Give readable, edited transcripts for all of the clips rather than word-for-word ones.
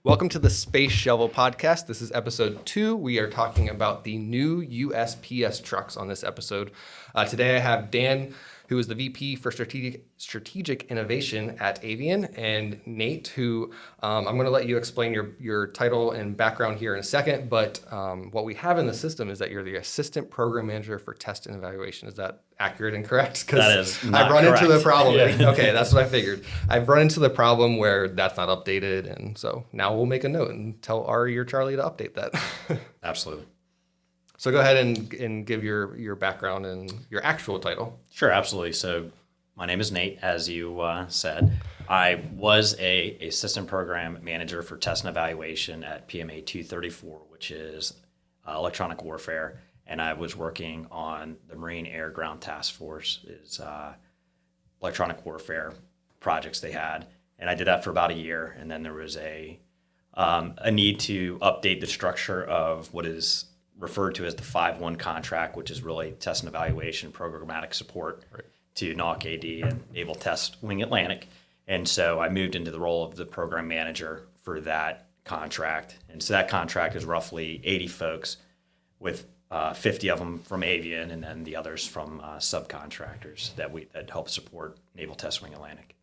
Welcome to the Space Shovel podcast. This is episode 2. We are talking about the new USPS trucks on this episode. Today I have Dan, who is the VP for Strategic Innovation at AVIAN, and Nate, who I'm going to let you explain your title and background here in a second, but what we have in the system is that you're the Assistant Program Manager for Test and Evaluation. Is that accurate and correct? That is not I've run correct. into the problem. Yeah. Okay, that's what I figured. I've run into the problem where that's not updated, and so now we'll make a note and tell Ari or Charlie to update that. Absolutely. So go ahead and give your background and your actual title. Sure, absolutely. So my name is Nate, as you said. I was a Assistant Program Manager for Test and Evaluation at EP02, which is electronic warfare, and I was working on the Marine Air Ground Task Force's electronic warfare projects they had, and I did that for about a year, and then there was a need to update the structure of what is referred to as the 5-1 contract, which is really test and evaluation, programmatic support to NAWC AD and Naval Test Wing Atlantic. And so I moved into the role of the program manager for that contract. And so that contract is roughly 80 folks, with 50 of them from AVIAN and then the others from subcontractors that help support Naval Test Wing Atlantic.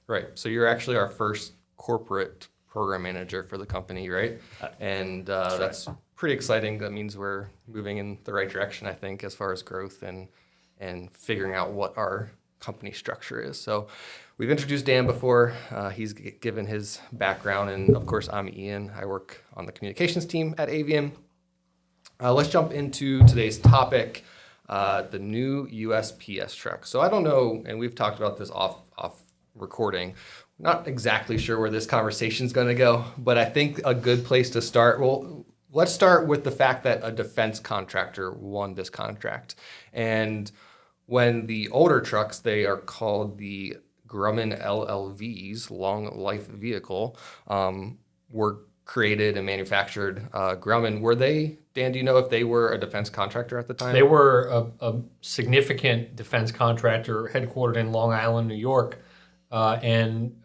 Right. So you're actually our first corporate program manager for the company, right? And that's pretty exciting. That means we're moving in the right direction, I think, as far as growth and figuring out what our company structure is. So we've introduced Dan before. He's given his background, and of course, I'm Ian. I work on the communications team at AVIAN. Let's jump into today's topic, the new USPS truck. So I don't know, and we've talked about this off recording. Not exactly sure where this conversation is going to go, but I think a good place to start. Well, let's start with the fact that a defense contractor won this contract. And when the older trucks, they are called the Grumman LLVs, long life vehicle, were created and manufactured. Grumman, were they, Dan, do you know if they were a defense contractor at the time? They were a significant defense contractor headquartered in Long Island, New York, and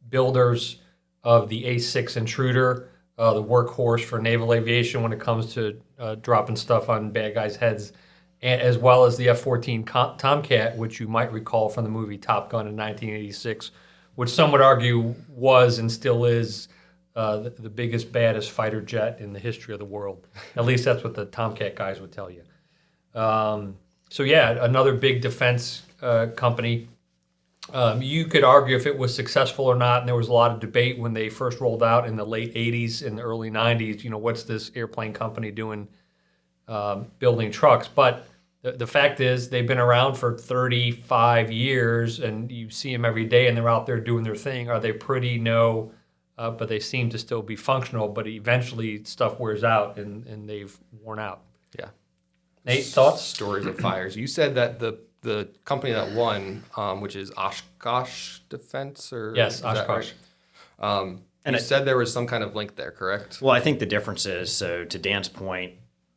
builders of the A6 Intruder, the workhorse for naval aviation when it comes to dropping stuff on bad guys' heads, as well as the F-14 Tomcat, which you might recall from the movie Top Gun in 1986, which some would argue was and still is the biggest, baddest fighter jet in the history of the world. At least that's what the Tomcat guys would tell you. So yeah, another big defense company. You could argue if it was successful or not, and there was a lot of debate when they first rolled out in the late 80s and the early 90s, what's this airplane company doing building trucks? But the fact is they've been around for 35 years, and you see them every day, and they're out there doing their thing. Are they pretty? No, but they seem to still be functional, but eventually stuff wears out, and they've worn out. Yeah. Nate, thoughts? Stories of fires. You said that the company that won, which is Oshkosh Defense, or Yes, Oshkosh. Right? And you said there was some kind of link there, correct? Well, I think the difference is, so to Dan's point,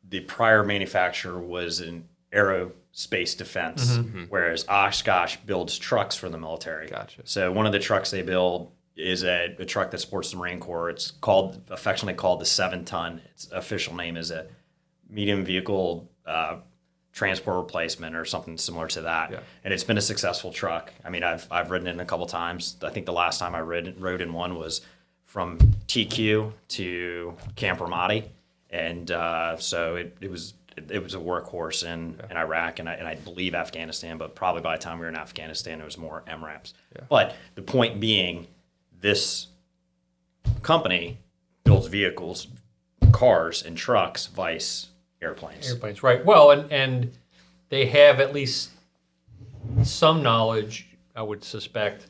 the prior manufacturer was in aerospace defense, whereas Oshkosh builds trucks for the military. Gotcha. So one of the trucks they build is a truck that supports the Marine Corps. It's affectionately called the 7-ton. Its official name is a medium vehicle transport replacement or something similar to that. Yeah. And it's been a successful truck. I mean, I've ridden it a couple times. I think the last time I rode in one was from TQ to Camp Ramadi. And so it was a workhorse in Iraq and I believe Afghanistan, but probably by the time we were in Afghanistan, it was more MRAPs. Yeah. But the point being, this company builds vehicles, cars and trucks, vice airplanes, right. Well, and they have at least some knowledge, I would suspect,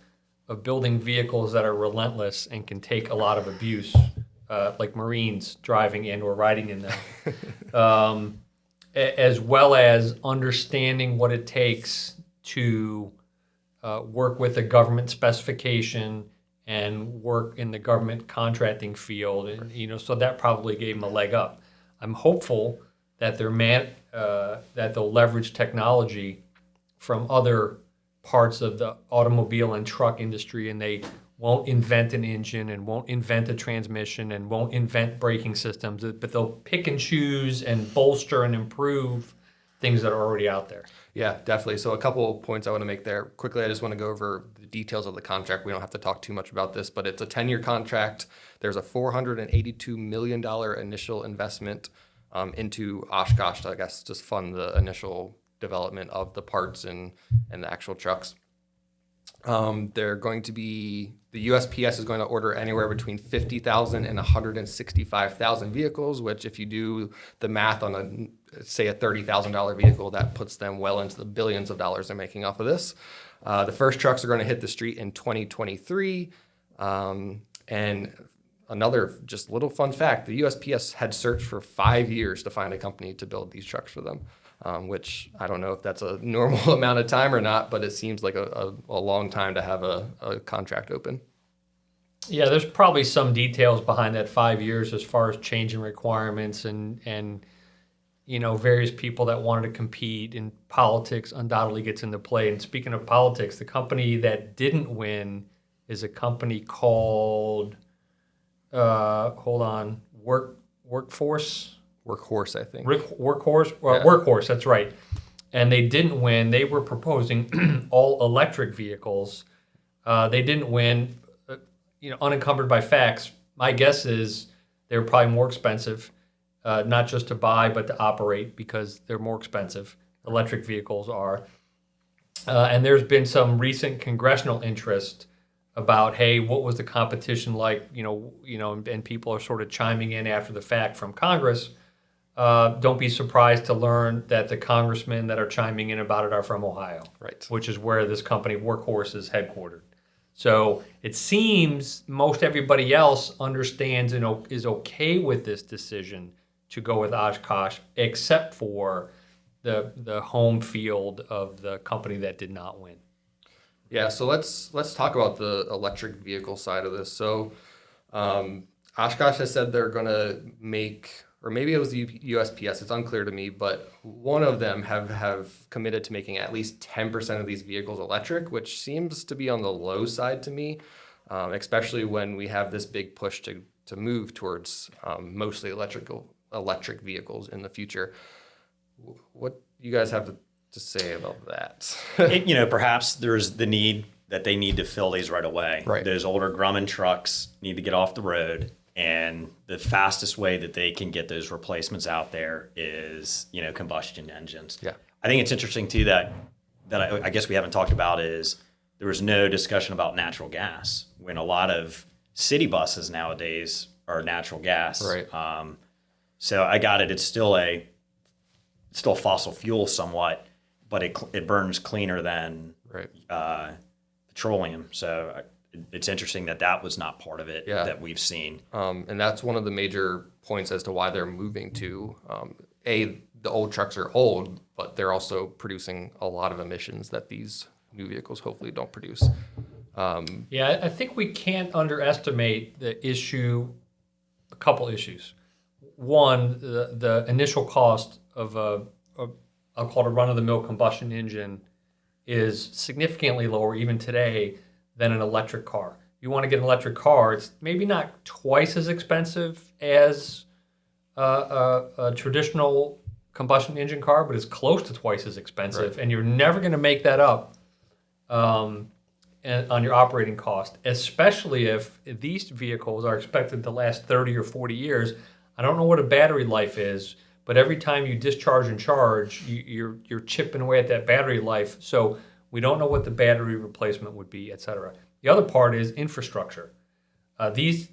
of building vehicles that are relentless and can take a lot of abuse, like Marines driving and or riding in them, as well as understanding what it takes to work with a government specification and work in the government contracting field, and so that probably gave them a leg up. I'm hopeful that that they'll leverage technology from other parts of the automobile and truck industry, and they won't invent an engine and won't invent a transmission and won't invent braking systems, but they'll pick and choose and bolster and improve things that are already out there. Yeah, definitely. So a couple of points I want to make there. Quickly, I just want to go over the details of the contract. We don't have to talk too much about this, but it's a 10-year contract. There's a $482 million initial investment into Oshkosh, I guess, just fund the initial development of the parts and the actual trucks. They're going to be, the USPS is going to order anywhere between 50,000 and 165,000 vehicles, which if you do the math on say a $30,000 vehicle, that puts them well into the billions of dollars they're making off of this. The first trucks are going to hit the street in 2023. And another just little fun fact, the USPS had searched for 5 years to find a company to build these trucks for them. Which I don't know if that's a normal amount of time or not, but it seems like a long time to have a contract open. Yeah, there's probably some details behind that 5 years as far as changing requirements and various people that wanted to compete, and politics undoubtedly gets into play. And speaking of politics, the company that didn't win is a company called Workhorse, I think. Workhorse, that's right. And they didn't win. They were proposing all electric vehicles. They didn't win, unencumbered by facts. My guess is they're probably more expensive, not just to buy, but to operate, because they're more expensive. Electric vehicles are. And there's been some recent congressional interest about, hey, what was the competition like? And people are sort of chiming in after the fact from Congress. Don't be surprised to learn that the congressmen that are chiming in about it are from Ohio, right? Which is where this company, Workhorse, is headquartered. So it seems most everybody else understands and is okay with this decision to go with Oshkosh, except for the home field of the company that did not win. Yeah, so let's talk about the electric vehicle side of this. So Oshkosh has said they're going to make, or maybe it was the USPS, it's unclear to me, but one of them have committed to making at least 10% of these vehicles electric, which seems to be on the low side to me, especially when we have this big push to move towards mostly electric vehicles in the future. What do you guys have to say about that? Perhaps there's the need that they need to fill these right away. Right. Those older Grumman trucks need to get off the road. And the fastest way that they can get those replacements out there is, combustion engines. Yeah. I think it's interesting too that I guess we haven't talked about is there was no discussion about natural gas when a lot of city buses nowadays are natural gas. Right. So I got it. It's still fossil fuel somewhat, but it burns cleaner than Right. Petroleum. So it's interesting that was not part of it that we've seen. And that's one of the major points as to why they're moving to, the old trucks are old, but they're also producing a lot of emissions that these new vehicles hopefully don't produce. I think we can't underestimate the issue, a couple issues. One, the initial cost of I'll call it a run-of-the-mill combustion engine is significantly lower even today than an electric car. You want to get an electric car, it's maybe not twice as expensive as a traditional combustion engine car, but it's close to twice as expensive. Right. And you're never going to make that up on your operating cost, especially if these vehicles are expected to last 30 or 40 years. I don't know what a battery life is, but every time you discharge and charge, you're chipping away at that battery life. So we don't know what the battery replacement would be, et cetera. The other part is infrastructure. These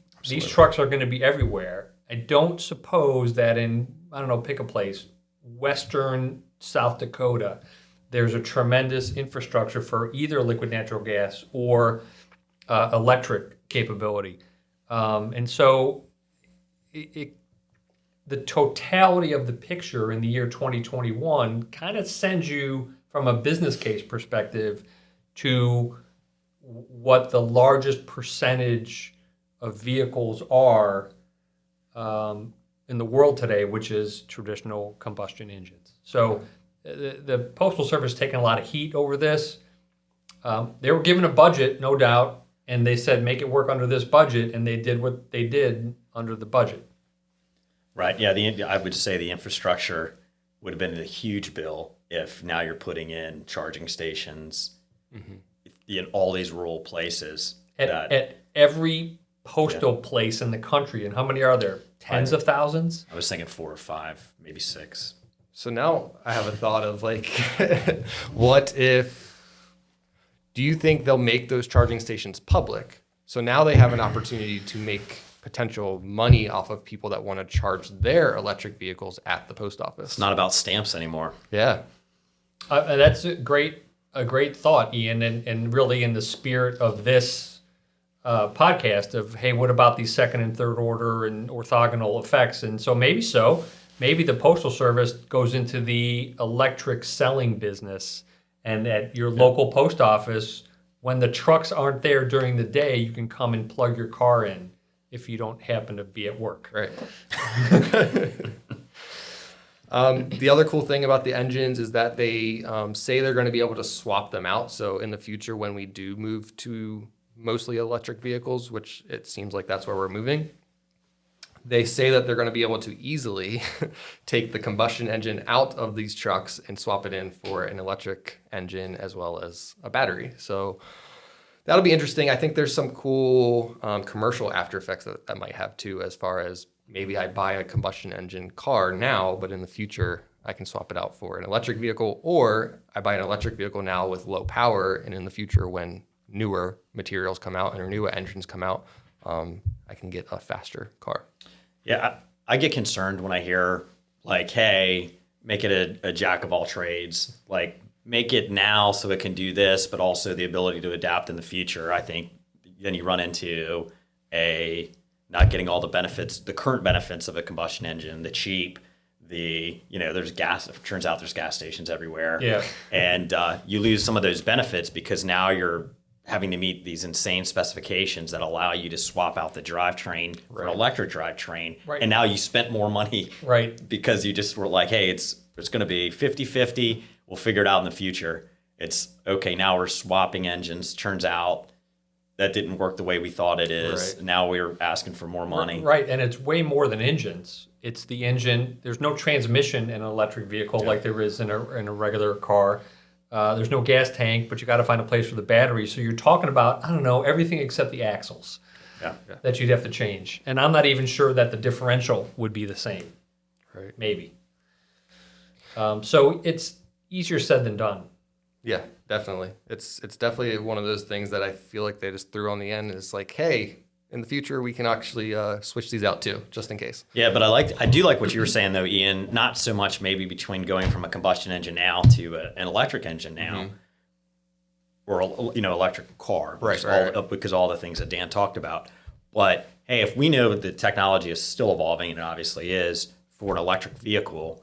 trucks are going to be everywhere. I don't suppose that pick a place, western South Dakota, there's a tremendous infrastructure for either liquid natural gas or electric capability. And so the totality of the picture in the year 2021 kind of sends you from a business case perspective to what the largest percentage of vehicles are in the world today, which is traditional combustion engines. So the Postal Service is taking a lot of heat over this. They were given a budget, no doubt, and they said, make it work under this budget, and they did what they did under the budget. Right. Yeah. I would say the infrastructure would have been a huge bill if now you're putting in charging stations in all these rural places. At every postal place in the country, and how many are there? Tens of thousands? I was thinking 4 or 5, maybe 6. So now I have a thought of like, what if, do you think they'll make those charging stations public? So now they have an opportunity to make potential money off of people that want to charge their electric vehicles at the post office. It's not about stamps anymore. Yeah. That's a great thought, Ian, and really in the spirit of this podcast of, hey, what about these second and third order and orthogonal effects? And so maybe the Postal Service goes into the electric selling business, and at your local post office, when the trucks aren't there during the day, you can come and plug your car in if you don't happen to be at work. Right. The other cool thing about the engines is that they say they're going to be able to swap them out. So in the future, when we do move to mostly electric vehicles, which it seems like that's where we're moving, they say that they're going to be able to easily take the combustion engine out of these trucks and swap it in for an electric engine as well as a battery. So that'll be interesting. I think there's some cool commercial after effects that might have too, as far as maybe I buy a combustion engine car now, but in the future I can swap it out for an electric vehicle, or I buy an electric vehicle now with low power, and in the future when newer materials come out and newer engines come out, I can get a faster car. Yeah, I get concerned when I hear like, hey, make it a jack of all trades. Like, make it now so it can do this, but also the ability to adapt in the future. I think then you run into not getting all the benefits, the current benefits of a combustion engine, the cheap, there's gas. It turns out there's gas stations everywhere. Yeah. And you lose some of those benefits because now you're having to meet these insane specifications that allow you to swap out the drivetrain for an electric drivetrain. Right. And now you spent more money because you just were like, hey, it's going to be 50-50. We'll figure it out in the future. It's okay. Now we're swapping engines. Turns out that didn't work the way we thought it is. Right. Now we're asking for more money. Right, and it's way more than engines. It's the engine. There's no transmission in an electric vehicle like there is in a regular car. There's no gas tank, but you got to find a place for the battery. So you're talking about, I don't know, everything except the axles that you'd have to change. And I'm not even sure that the differential would be the same. Right. Maybe. So it's easier said than done. Yeah, definitely. It's definitely one of those things that I feel like they just threw on the end. It's like, hey, in the future we can actually switch these out too, just in case. Yeah, but I do like what you were saying though, Ian. Not so much maybe between going from a combustion engine now to an electric engine now, or electric car, because all the things that Dan talked about. But hey, if we know the technology is still evolving, and it obviously is, for an electric vehicle.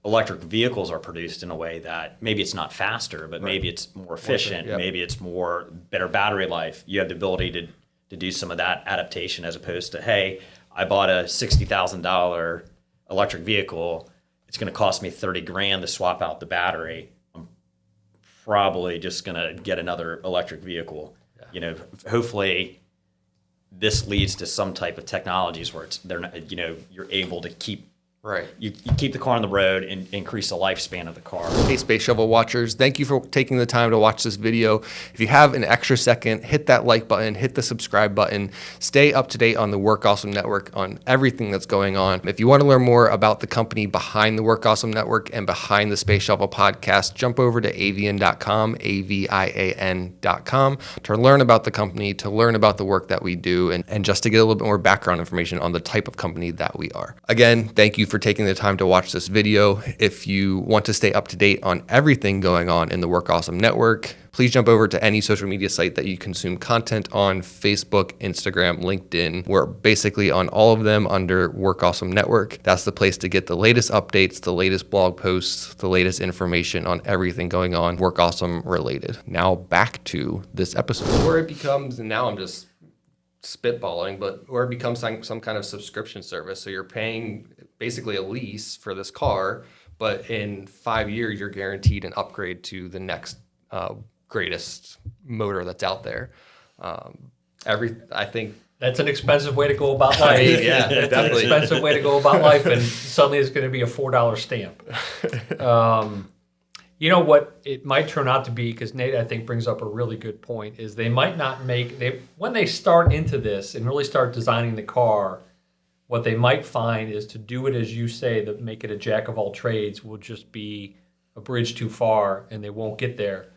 Electric vehicles are produced in a way that maybe it's not faster, but maybe it's more efficient. Maybe it's better battery life. You have the ability to do some of that adaptation, as opposed to, hey, I bought a $60,000 electric vehicle. It's going to cost me $30,000 to swap out the battery. I'm probably just going to get another electric vehicle. Yeah. Hopefully this leads to some type of technologies where you're able to keep. Right. You keep the car on the road and increase the lifespan of the car. Hey, Space Shovel watchers, thank you for taking the time to watch this video. If you have an extra second, hit that like button, hit the subscribe button. Stay up to date on the Work Awesome Network, on everything that's going on. If you want to learn more about the company behind the Work Awesome Network and behind the Space Shovel podcast, jump over to avian.com, AVIAN.com, to learn about the company, to learn about the work that we do, and just to get a little bit more background information on the type of company that we are. Again, thank you for taking the time to watch this video. If you want to stay up to date on everything going on in the Work Awesome Network, please jump over to any social media site that you consume content on: Facebook, Instagram, LinkedIn. We're basically on all of them under Work Awesome Network. That's the place to get the latest updates, the latest blog posts, the latest information on everything going on Work Awesome related. Now back to this episode. Where it becomes, and now I'm just spitballing, but where it becomes some kind of subscription service. So you're paying basically a lease for this car, but in 5 years you're guaranteed an upgrade to the next greatest motor that's out there. I think That's an expensive way to go about life. yeah, That's definitely. an expensive way to go about life, and suddenly it's going to be a $4 stamp. You know what it might turn out to be, because Nate, I think, brings up a really good point, is they might not when they start into this and really start designing the car, what they might find is to do it as you say, that make it a jack of all trades will just be a bridge too far and they won't get there.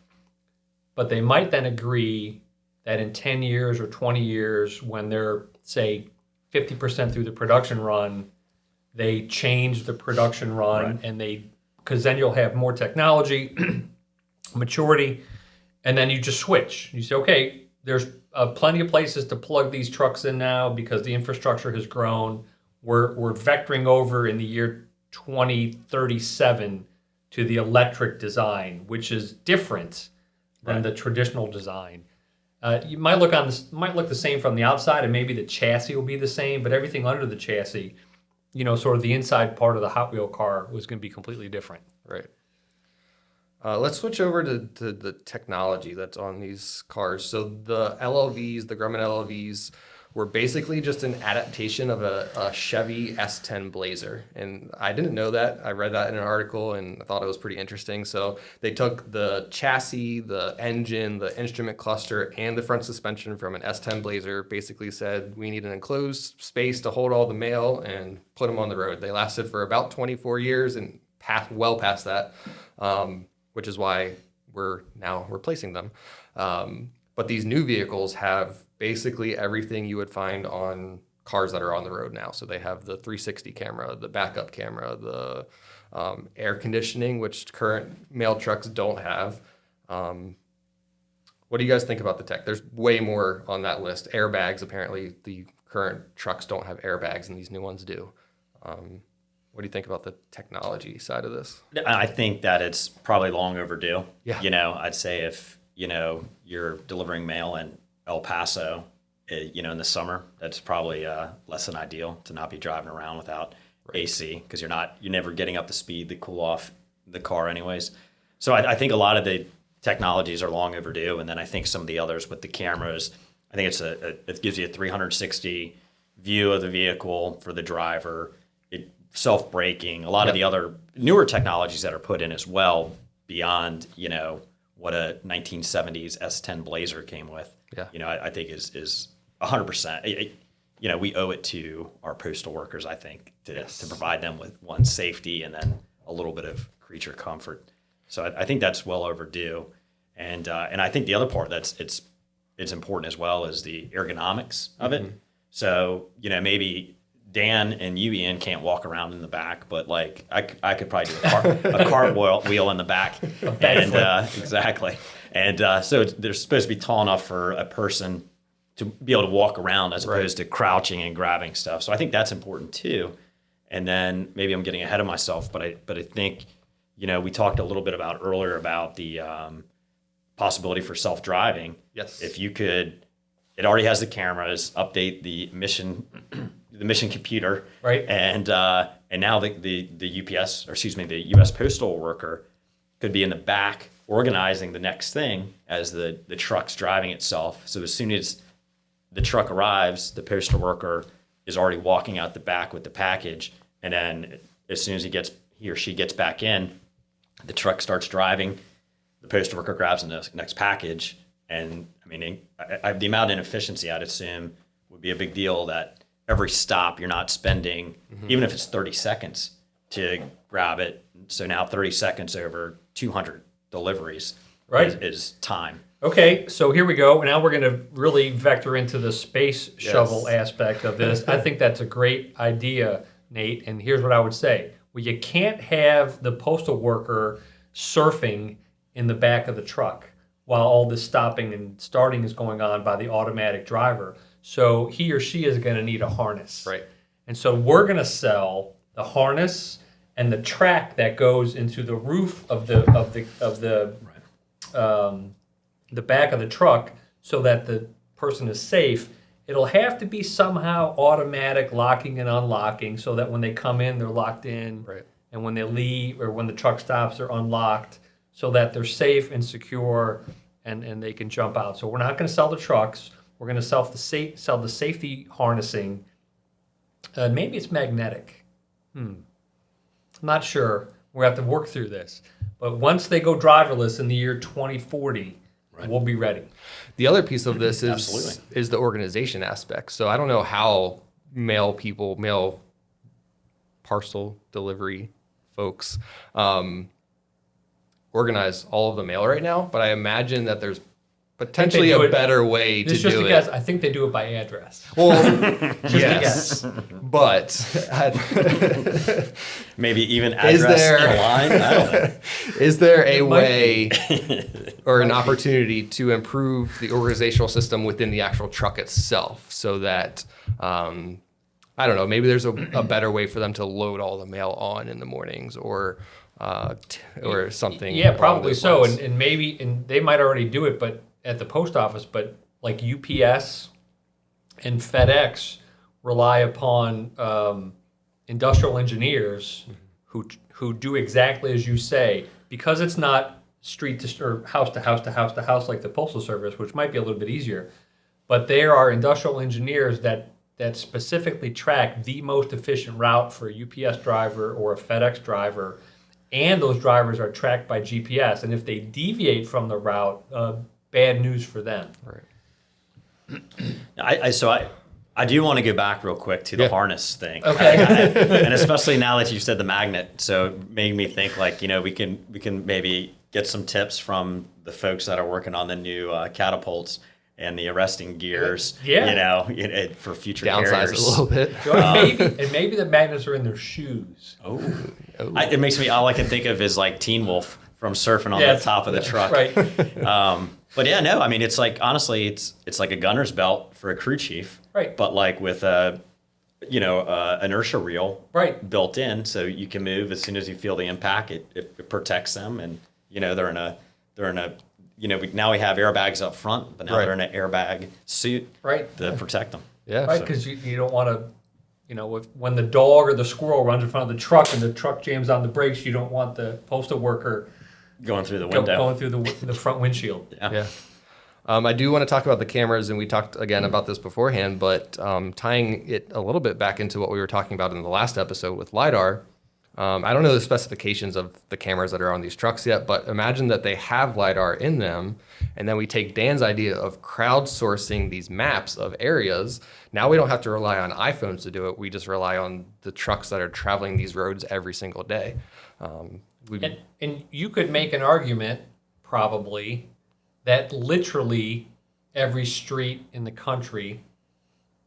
But they might then agree that in 10 years or 20 years, when they're, say, 50% through the production run, they change the production run, and because then you'll have more technology, maturity, and then you just switch. You say, okay, there's plenty of places to plug these trucks in now because the infrastructure has grown. We're vectoring over in the year 2037 to the electric design, which is different than the traditional design. You might look the same from the outside, and maybe the chassis will be the same, but everything under the chassis, sort of the inside part of the Hot Wheel car was going to be completely different. Right. Let's switch over to the technology that's on these cars. So the LLVs, the Grumman LLVs, were basically just an adaptation of a Chevy S10 Blazer. And I didn't know that. I read that in an article and I thought it was pretty interesting. So they took the chassis, the engine, the instrument cluster, and the front suspension from an S10 Blazer, basically said, we need an enclosed space to hold all the mail, and put them on the road. They lasted for about 24 years and well past that, which is why we're now replacing them. But these new vehicles have basically everything you would find on cars that are on the road now. So they have the 360 camera, the backup camera, the air conditioning, which current mail trucks don't have. What do you guys think about the tech? There's way more on that list. Airbags, apparently the current trucks don't have airbags and these new ones do. What do you think about the technology side of this? I think that it's probably long overdue. Yeah. I'd say if, you're delivering mail in El Paso, in the summer, that's probably less than ideal to not be driving around without AC, because you're never getting up to speed to cool off the car anyways. So I think a lot of the technologies are long overdue. And then I think some of the others with the cameras, I think it gives you a 360 view of the vehicle for the driver. Self-braking, a lot of the other newer technologies that are put in as well, beyond, what a 1970s S10 Blazer came with. I think is 100%. We owe it to our postal workers, I think, to provide them with one, safety, and then a little bit of creature comfort. So I think that's well overdue. And I think the other part that's it's important as well is the ergonomics of it. So, maybe Dan and you, Ian, can't walk around in the back, but like I could probably do a cartwheel in the back. And exactly. And so they're supposed to be tall enough for a person to be able to walk around as opposed to crouching and grabbing stuff. So I think that's important too. And then maybe I'm getting ahead of myself, but I think, we talked a little bit earlier about the possibility for self-driving. Yes. If you could, it already has the cameras, update the mission computer, right? And now the UPS, or excuse me, the U.S. postal worker could be in the back organizing the next thing as the truck's driving itself. So as soon as the truck arrives, the postal worker is already walking out the back with the package, and then as soon as he or she gets back in, the truck starts driving. The postal worker grabs the next package, and the amount of inefficiency, I'd assume, would be a big deal. That every stop you're not spending, even if it's 30 seconds to grab it. So now 30 seconds over 200 deliveries is time. Okay, so here we go. Now we're going to really vector into the space shovel aspect of this. I think that's a great idea, Nate. And here's what I would say. Well, you can't have the postal worker surfing in the back of the truck while all this stopping and starting is going on by the automatic driver. So he or she is going to need a harness. Right. And so we're going to sell the harness and the track that goes into the roof of the back of the truck, so that the person is safe. It'll have to be somehow automatic locking and unlocking, so that when they come in, they're locked in. Right. And when they leave, or when the truck stops, they're unlocked, so that they're safe and secure. and they can jump out. So we're not going to sell the trucks. We're going to sell the safety harnessing. Maybe it's magnetic. I'm not sure. We'll have to work through this. But once they go driverless in the year 2040, we'll be ready. The other piece of this Absolutely. is the organization aspect. So I don't know how mail parcel delivery folks organize all of the mail right now, but I imagine that there's potentially a better way to do it. I think they do it by address. Well, yes, but Maybe even address in line. I don't know. is there a way or an opportunity to improve the organizational system within the actual truck itself so that, I don't know, maybe there's a better way for them to load all the mail on in the mornings or something. Yeah, along probably those so. lines. And they might already do it, but at the post office, but like UPS and FedEx rely upon industrial engineers who do exactly as you say, because it's not street to or house to house to house to house like the Postal Service, which might be a little bit easier. But there are industrial engineers that specifically track the most efficient route for a UPS driver or a FedEx driver, and those drivers are tracked by GPS. And if they deviate from the route, bad news for them. Right. I do want to go back real quick to the harness thing. Okay. And especially now that you said the magnet, so it made me think like, we can maybe get some tips from the folks that are working on the new catapults and the arresting gears. Yeah. For future Downsize it carriers. a little bit. Maybe the magnets are in their shoes. It makes me all I can think of is like Teen Wolf from surfing on the top of the truck. Right. But yeah, no, I mean, it's like, honestly, it's like a gunner's belt for a crew chief. Right. But like with inertia reel built in, so you can move as soon as you feel the impact. It protects them, and they're in a now we have airbags up front, but now they're in an airbag suit to protect them. Yeah. Right, because you don't want to, when the dog or the squirrel runs in front of the truck and the truck jams on the brakes, you don't want the postal worker going through the window, going through the front windshield. Yeah. I do want to talk about the cameras, and we talked again about this beforehand, but tying it a little bit back into what we were talking about in the last episode with LiDAR. I don't know the specifications of the cameras that are on these trucks yet, but imagine that they have LiDAR in them, and then we take Dan's idea of crowdsourcing these maps of areas. Now we don't have to rely on iPhones to do it. We just rely on the trucks that are traveling these roads every single day. And you could make an argument, probably, that literally every street in the country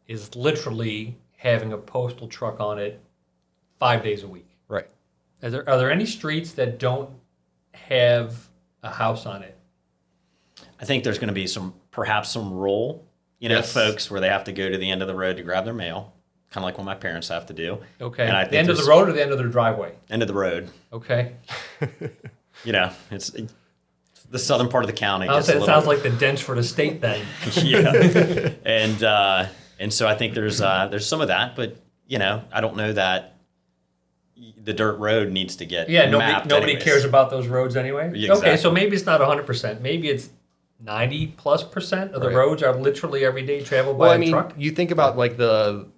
is literally having a postal truck on it 5 days a week. Right. Are there any streets that don't have a house on it? I think there's going to be perhaps some rural, folks where they have to go to the end of the road to grab their mail, kind of like what my parents have to do. Okay. And I think the end of the road or the end of their driveway? End of the road. Okay. It's the southern part of the county. It sounds like the Densford estate then. Yeah. And so I think there's some of that, but I don't know that the dirt road needs to get mapped nobody anyways. cares about those roads anyway. Exactly. Okay, so maybe it's not 100%. Maybe it's 90+% of the roads are literally everyday traveled by a truck. You think about like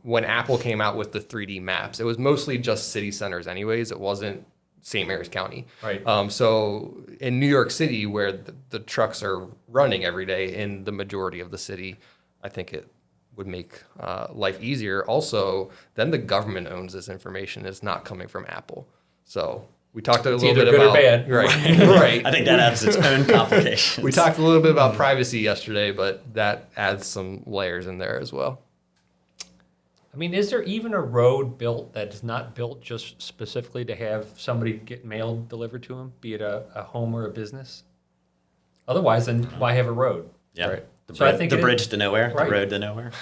when Apple came out with the 3D maps, it was mostly just city centers anyways. It wasn't St. Mary's County. Right. So in New York City, where the trucks are running every day in the majority of the city, I think it would make life easier. Also, then the government owns this information. It's not coming from Apple. So we talked a little bit about good or bad. Right. I think that adds its own complications. We talked a little bit about privacy yesterday, but that adds some layers in there as well. I mean, is there even a road built that is not built just specifically to have somebody get mail delivered to them, be it a home or a business? Otherwise, then why have a road? Yeah. Right. The bridge to nowhere, Right. the road to nowhere.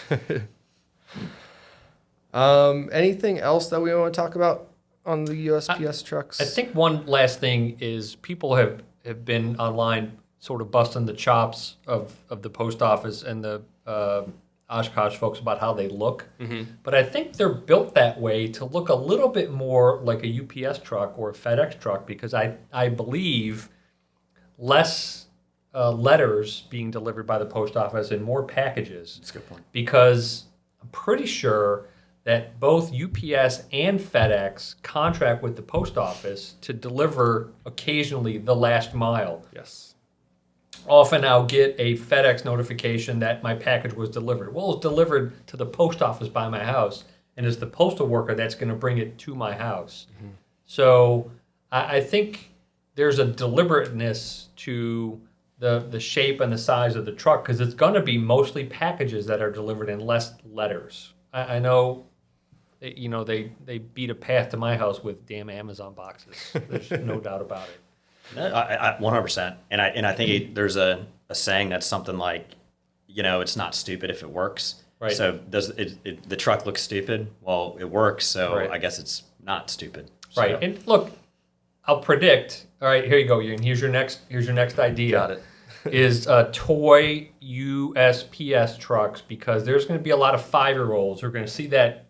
Anything else that we want to talk about on the USPS trucks? I think one last thing is people have been online sort of busting the chops of the post office and the Oshkosh folks about how they look. Mm-hmm. But I think they're built that way to look a little bit more like a UPS truck or a FedEx truck because I believe less letters being delivered by the post office and more packages. That's a good point. Because I'm pretty sure that both UPS and FedEx contract with the post office to deliver occasionally the last mile. Yes. Often I'll get a FedEx notification that my package was delivered. Well, it's delivered to the post office by my house, and it's the postal worker that's going to bring it to my house. Mm-hmm. So I think there's a deliberateness to the shape and the size of the truck because it's going to be mostly packages that are delivered and less letters. I know, they beat a path to my house with damn Amazon boxes. There's no doubt about it. I 100%. And I think there's a saying that's something like, it's not stupid if it works. Right. So the truck looks stupid? Well, it works, so Right. I guess it's not stupid. Right. So, And look, I'll predict. All right, here you go, Ian. Here's your next idea. Got it. Is toy USPS trucks, because there's going to be a lot of 5-year-olds who are going to see that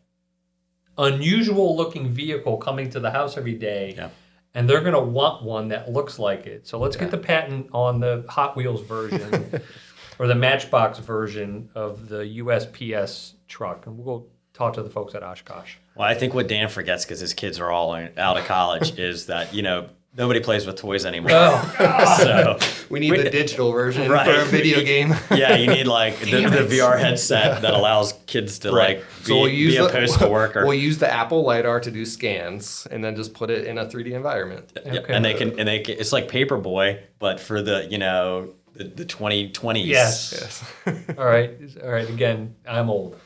unusual looking vehicle coming to the house every day. Yeah. And they're going to want one that looks like it. So let's get the patent on the Hot Wheels version or the Matchbox version of the USPS truck. And we'll go talk to the folks at Oshkosh. Well, I think what Dan forgets, because his kids are all out of college, is that, nobody plays with toys anymore. Oh, So We need the digital version Right. for a video game. yeah, you need like the VR headset that allows kids to be a postal worker. We'll use the Apple LiDAR to do scans and then just put it in a 3D environment. Yeah, Okay. and they can it's like Paperboy, but for the 2020s. yes. All right. Again, I'm old.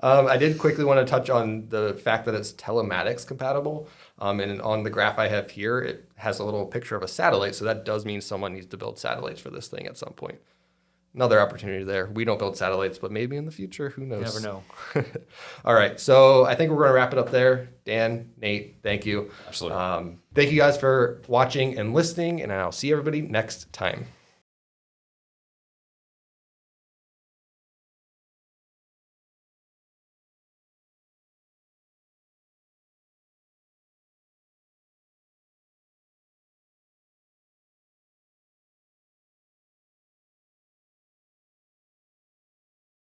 I did quickly want to touch on the fact that it's telematics compatible. And on the graph I have here, it has a little picture of a satellite. So that does mean someone needs to build satellites for this thing at some point. Another opportunity there. We don't build satellites, but maybe in the future, who knows? Never know. All right. So I think we're going to wrap it up there. Dan, Nate, thank you. Absolutely. Thank you guys for watching and listening. And I'll see everybody next time.